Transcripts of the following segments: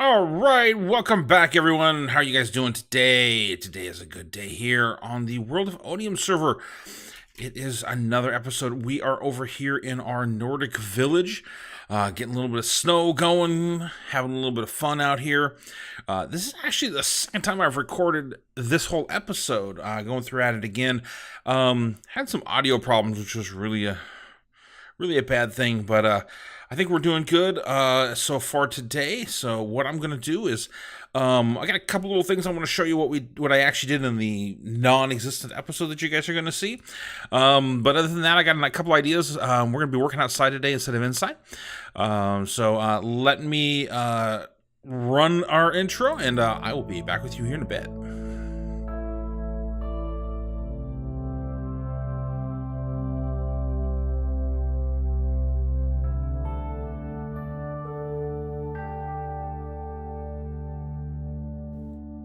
All right, welcome back, everyone. How are you guys doing today? Today is a good day here on the World of Otium server. It is another episode. We are over here in our Nordic village, getting a little bit of snow going, having a little bit of fun out here. This is actually the second time I've recorded this whole episode, going through at it again. Had some audio problems, which was really a bad thing, but I think we're doing good so far today. So what I'm going to do is I got a couple little things I want to show you what I actually did in the non-existent episode that you guys are going to see. But other than that, I got a couple ideas. We're going to be working outside today instead of inside. So let me run our intro, and I will be back with you here in a bit.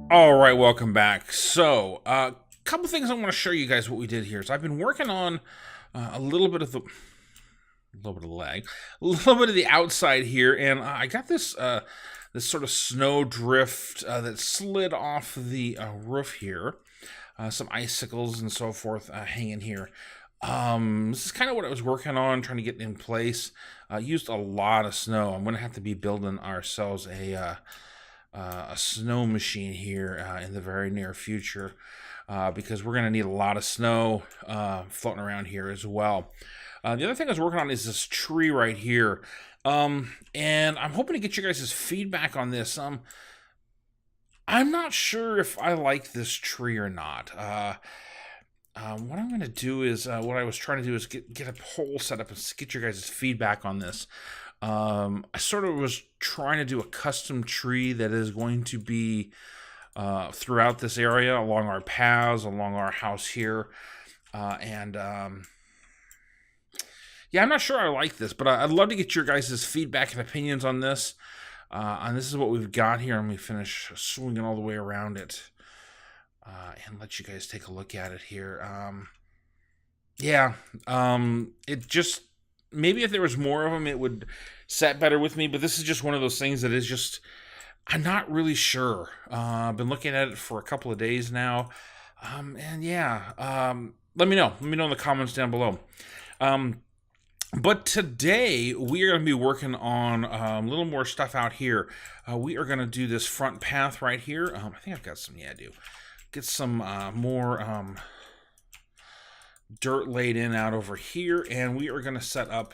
All right, welcome back. So, a couple things I want to show you guys what we did here. So, I've been working on a little bit of the outside here, and I got this this sort of snow drift that slid off the roof here. Some icicles and so forth hanging here. This is kind of what I was working on, trying to get in place. Used a lot of snow. I'm going to have to be building ourselves a snow machine here in the very near future because we're going to need a lot of snow floating around here as well. The other thing I was working on is this tree right here, and I'm hoping to get you guys' feedback on this. I'm not sure if I like this tree or not. What I'm going to do is, what I was trying to do is get a poll set up and get your guys' feedback on this. I sort of was trying to do a custom tree that is going to be throughout this area, along our paths, along our house here. Yeah, I'm not sure I like this, but I'd love to get your guys' feedback and opinions on this. And this is what we've got here. Let me finish swinging all the way around it and let you guys take a look at it here. It just... Maybe if there was more of them, it would set better with me. But this is just one of those things that is just, I'm not really sure. I've been looking at it for a couple of days now. Let me know. Let me know in the comments down below. But today, we are going to be working on a little more stuff out here. We are going to do this front path right here. I think I've got some, I do. Get some more... dirt laid in out over here, and we are going to set up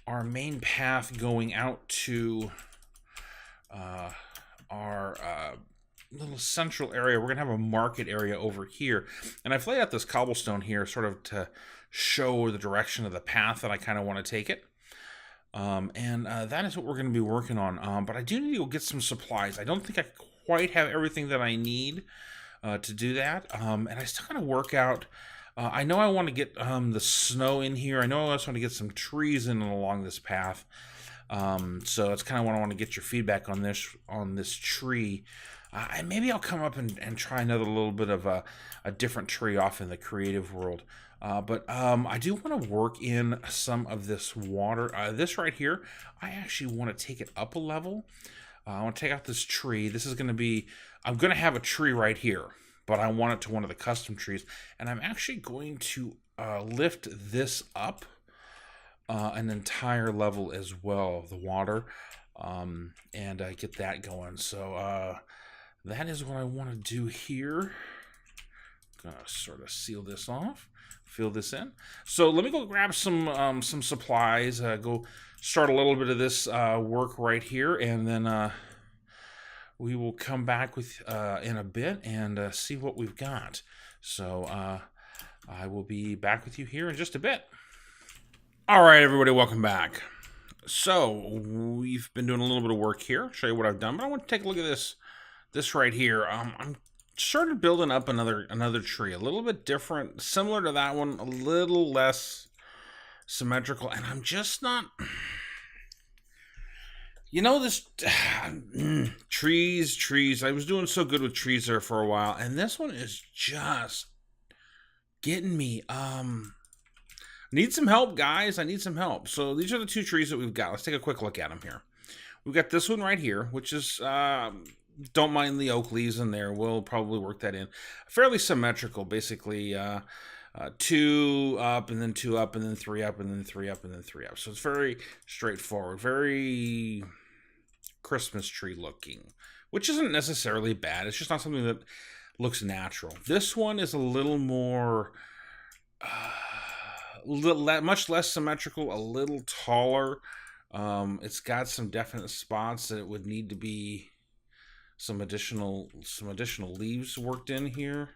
our main path going out to our little central area. We're going to have a market area over here, and I've laid out this cobblestone here sort of to show the direction of the path that I kind of want to take it. That is what we're going to be working on. But I do need to go get some supplies. I don't think I quite have everything that I need to do that. And I still got to work out. I know I want to get the snow in here. I know I also want to get some trees in and along this path. So that's kind of what I want to get your feedback on this tree. And maybe I'll come up and try another little bit of a different tree off in the creative world. But I do want to work in some of this water. This right here, I actually want to take it up a level. I want to take out this tree. This is going to be... I'm going to have a tree right here, but I want it to one of the custom trees. And I'm actually going to lift this up an entire level as well, the water, and get that going. So that is what I want to do here. Gonna sort of seal this off, fill this in. So let me go grab some supplies, go start a little bit of this work right here, and then we will come back with in a bit and see what we've got. So I will be back with you here in just a bit. All right, everybody, welcome back. So we've been doing a little bit of work here. I'll show you what I've done, but I want to take a look at this right here. I'm started building up another tree, a little bit different, similar to that one, a little less symmetrical, and I'm just not... You know, this trees. I was doing so good with trees there for a while, and this one is just getting me. Need some help, guys. I need some help. So these are the two trees that we've got. Let's take a quick look at them here. We've got this one right here, which is, don't mind the oak leaves in there. We'll probably work that in. Fairly symmetrical, basically. 2 up, and then 2 up, and then 3 up, and then 3 up, and then 3 up. So it's very straightforward, very Christmas tree looking, which isn't necessarily bad. It's just not something that looks natural. This one is a little more, much less symmetrical, a little taller. It's got some definite spots that it would need to be some additional leaves worked in here.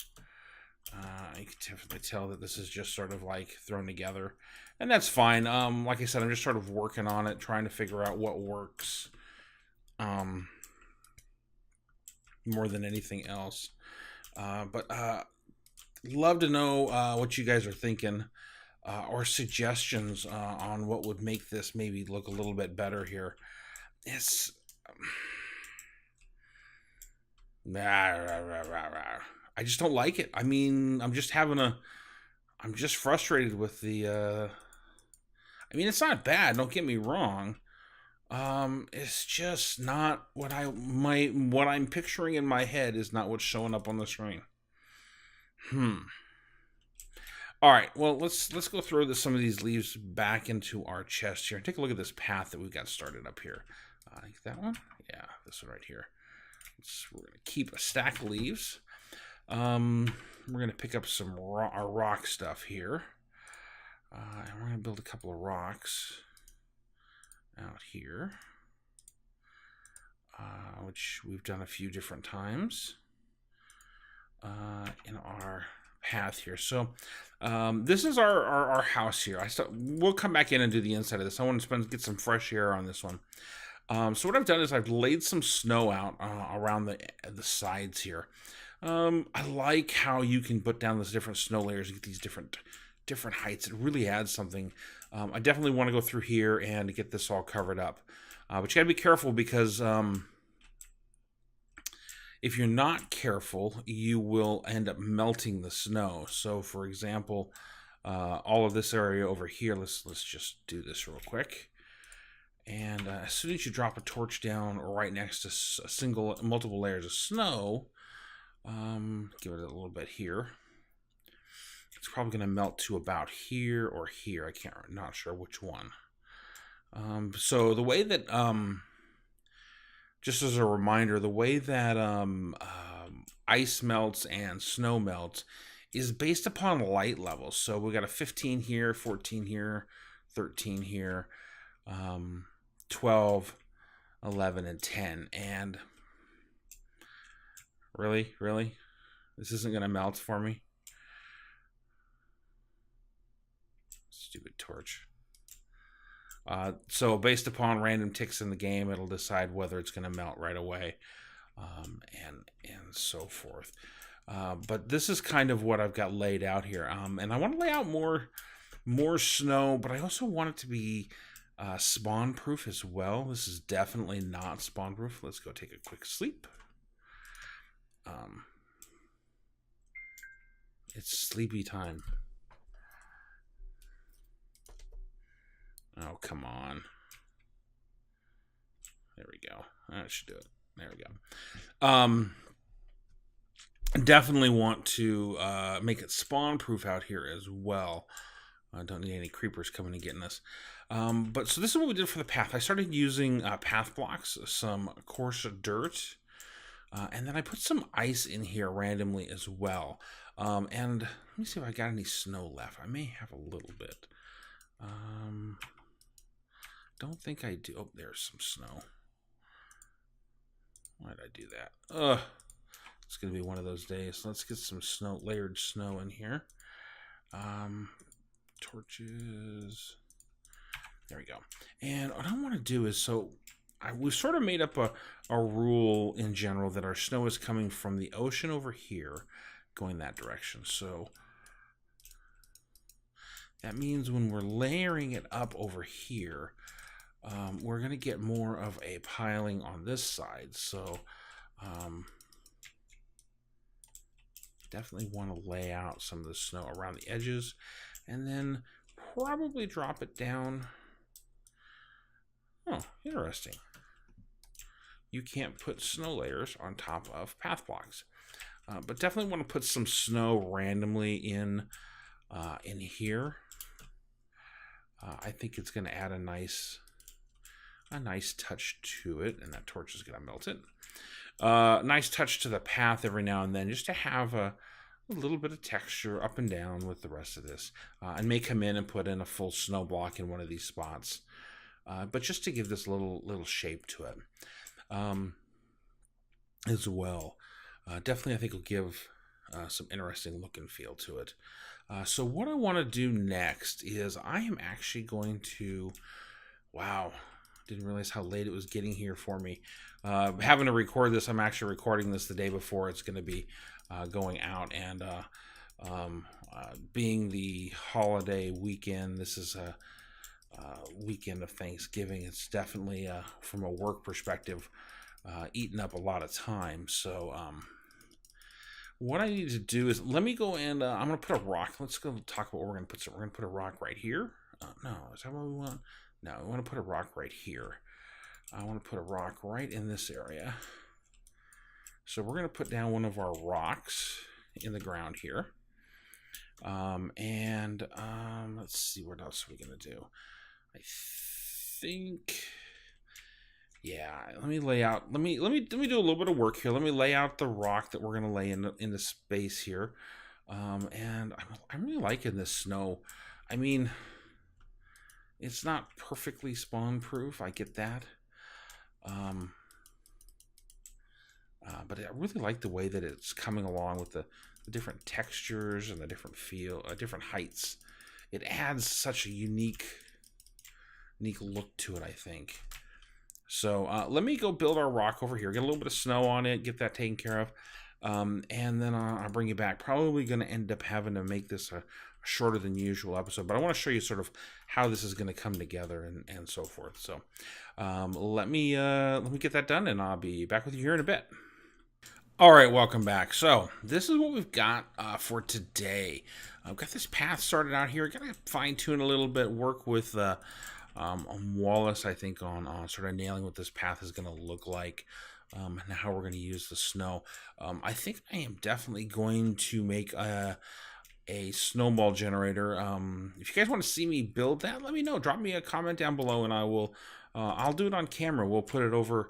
You can definitely tell that this is just sort of like thrown together, and that's fine. Like I said, I'm just sort of working on it, trying to figure out what works more than anything else. But love to know what you guys are thinking, or suggestions on what would make this maybe look a little bit better here. It's I just don't like it. I mean, I'm just frustrated with the, I mean, it's not bad, don't get me wrong. It's just not what what I'm picturing in my head is not what's showing up on the screen. All right, well, let's go throw some of these leaves back into our chest here and take a look at this path that we've got started up here. I think that one? Yeah, this one right here. We're going to keep a stack of leaves. We're going to pick up some our rock stuff here. And we're going to build a couple of rocks out here, which we've done a few different times in our path here. So this is our house here. We'll come back in and do the inside of this. I want to get some fresh air on this one. So what I've done is I've laid some snow out around the sides here. I like how you can put down those different snow layers and get these different heights. It really adds something. I definitely want to go through here and get this all covered up. But you gotta be careful, because if you're not careful, you will end up melting the snow. So for example, all of this area over here, let's just do this real quick. And as soon as you drop a torch down right next to multiple layers of snow, give it a little bit here. It's probably going to melt to about here or here. Not sure which one. So the way that, just as a reminder, the way that ice melts and snow melts is based upon light levels. So we got a 15 here, 14 here, 13 here, 12, 11, and 10. And really, this isn't going to melt for me. Stupid torch. So based upon random ticks in the game, it'll decide whether it's going to melt right away, and so forth. But this is kind of what I've got laid out here. And I want to lay out more snow, but I also want it to be spawn proof as well. This is definitely not spawn proof. Let's go take a quick sleep. It's sleepy time. Oh, come on. There we go. That should do it. There we go. Definitely want to make it spawn proof out here as well. I don't need any creepers coming and getting us. But so this is what we did for the path. I started using path blocks, some coarse dirt, and then I put some ice in here randomly as well. And let me see if I got any snow left. I may have a little bit. Don't think I do. Oh, there's some snow. Why did I do that? It's gonna be one of those days. Let's get some snow, layered snow in here. Torches. There we go. And what I want to do is, we've sort of made up a rule in general that our snow is coming from the ocean over here, going that direction. So that means when we're layering it up over here, we're going to get more of a piling on this side. So definitely want to lay out some of the snow around the edges, and then probably drop it down. Oh, interesting. you can't put snow layers on top of path blocks. But definitely want to put some snow randomly in here. I think it's going to add a nice touch to it, and that torch is going to melt it. Nice touch to the path every now and then, just to have a little bit of texture up and down with the rest of this. And may come in and put in a full snow block in one of these spots, but just to give this little shape to it as well. Definitely, I think will give some interesting look and feel to it. So what I want to do next is I am actually going to, wow, didn't realize how late it was getting here for me. Having to record this, I'm actually recording this the day before it's going to be going out, and being the holiday weekend, this is a weekend of Thanksgiving. It's definitely, from a work perspective, eating up a lot of time. So what I need to do is, let me go and I'm going to put a rock. Let's go talk about what we're going to put. So we're going to put a rock right here. No, is that what we want? No, we want to put a rock right here. I want to put a rock right in this area. So we're going to put down one of our rocks in the ground here. Let's see, what else are we going to do? I think, yeah, let me lay out, let me do a little bit of work here. Let me lay out the rock that we're going to lay in the space here. And I'm really liking this snow. I mean, it's not perfectly spawn proof, I get that. But I really like the way that it's coming along with the different textures and the different different heights. It adds such a unique look to it, I think. So let me go build our rock over here, get a little bit of snow on it, get that taken care of, and then I'll bring you back. Probably going to end up having to make this a shorter than usual episode, but I want to show you sort of how this is going to come together and so forth. So let me get that done, and I'll be back with you here in a bit. All right, welcome back. So this is what we've got for today. I've got this path started out here. Got to fine tune a little bit, work with Wallace, I think, on sort of nailing what this path is going to look like, and how we're going to use the snow. I think I am definitely going to make a snowball generator. If you guys want to see me build that, let me know. Drop me a comment down below, and I'll do it on camera. We'll put it over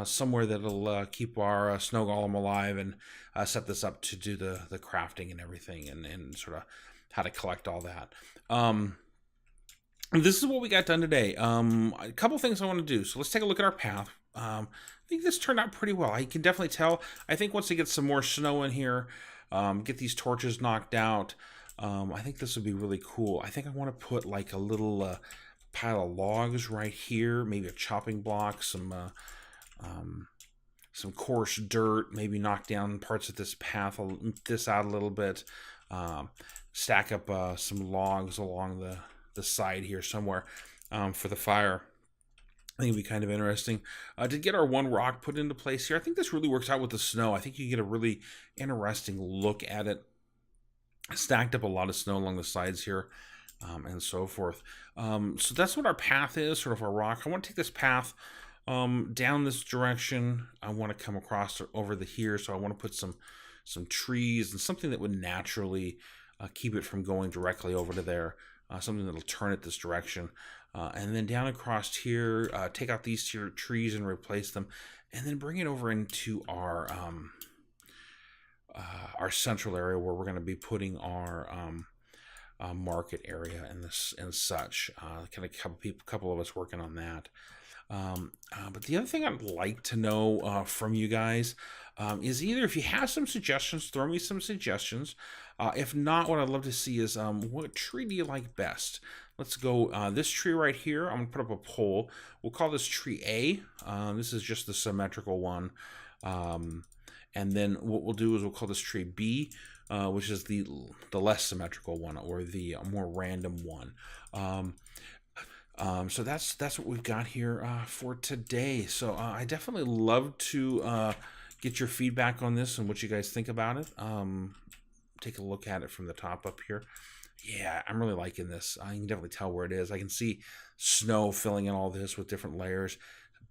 somewhere that'll keep our snow golem alive, and set this up to do the crafting and everything, and sort of how to collect all that. This is what we got done today. A couple things I want to do. So let's take a look at our path. I think this turned out pretty well. I can definitely tell. I think once we get some more snow in here, get these torches knocked out, I think this would be really cool. I think I want to put like a little pile of logs right here, maybe a chopping block, some coarse dirt, maybe knock down parts of this path, this out a little bit, stack up some logs along the side here somewhere for the fire. I think it'd be kind of interesting to get our one rock put into place here. I think this really works out with the snow. I think you get a really interesting look at it. Stacked up a lot of snow along the sides here, and so forth. So that's what our path is, sort of our rock. I want to take this path down this direction. I want to come across over here, so I want to put some trees and something that would naturally keep it from going directly over to there. Something that'll turn it this direction, and then down across here, take out these trees and replace them, and then bring it over into our central area where we're going to be putting our market area and such. Kind of a couple of us working on that. But the other thing I'd like to know from you guys is either if you have some suggestions, throw me some suggestions. If not, what I'd love to see is what tree do you like best? Let's go this tree right here. I'm going to put up a poll. We'll call this tree A. This is just the symmetrical one. And then what we'll do is we'll call this tree B, which is the less symmetrical one, or the more random one. So that's what we've got here for today. So I definitely love to get your feedback on this and what you guys think about it. Take a look at it from the top up here. Yeah, I'm really liking this. I can definitely tell where it is. I can see snow filling in all this with different layers.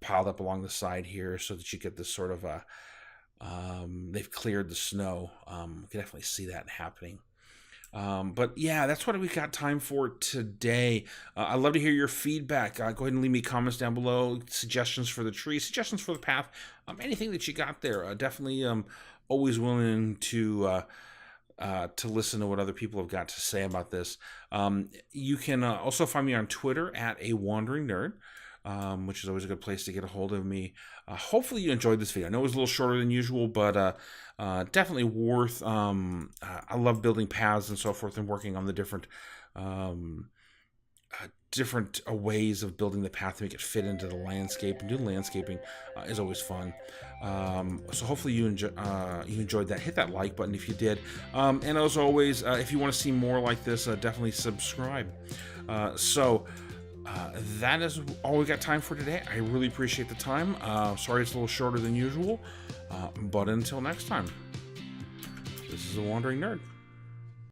piled up along the side here so that you get this sort of a, they've cleared the snow. You can definitely see that happening. But yeah, that's what we got time for today. I'd love to hear your feedback. Go ahead and leave me comments down below, suggestions for the tree, suggestions for the path, anything that you got there. Definitely always willing to listen to what other people have got to say about this. You can also find me on Twitter at @AWanderingNerd. Which is always a good place to get a hold of me. Hopefully you enjoyed this video. I know it was a little shorter than usual, but definitely worth. I love building paths and so forth, and working on the different ways of building the path to make it fit into the landscape. And doing landscaping is always fun. So hopefully you enjoyed that. Hit that like button if you did. And as always, if you want to see more like this, definitely subscribe. That is all we got time for today. I really appreciate the time. Sorry it's a little shorter than usual, but until next time, this is a Wandering Nerd.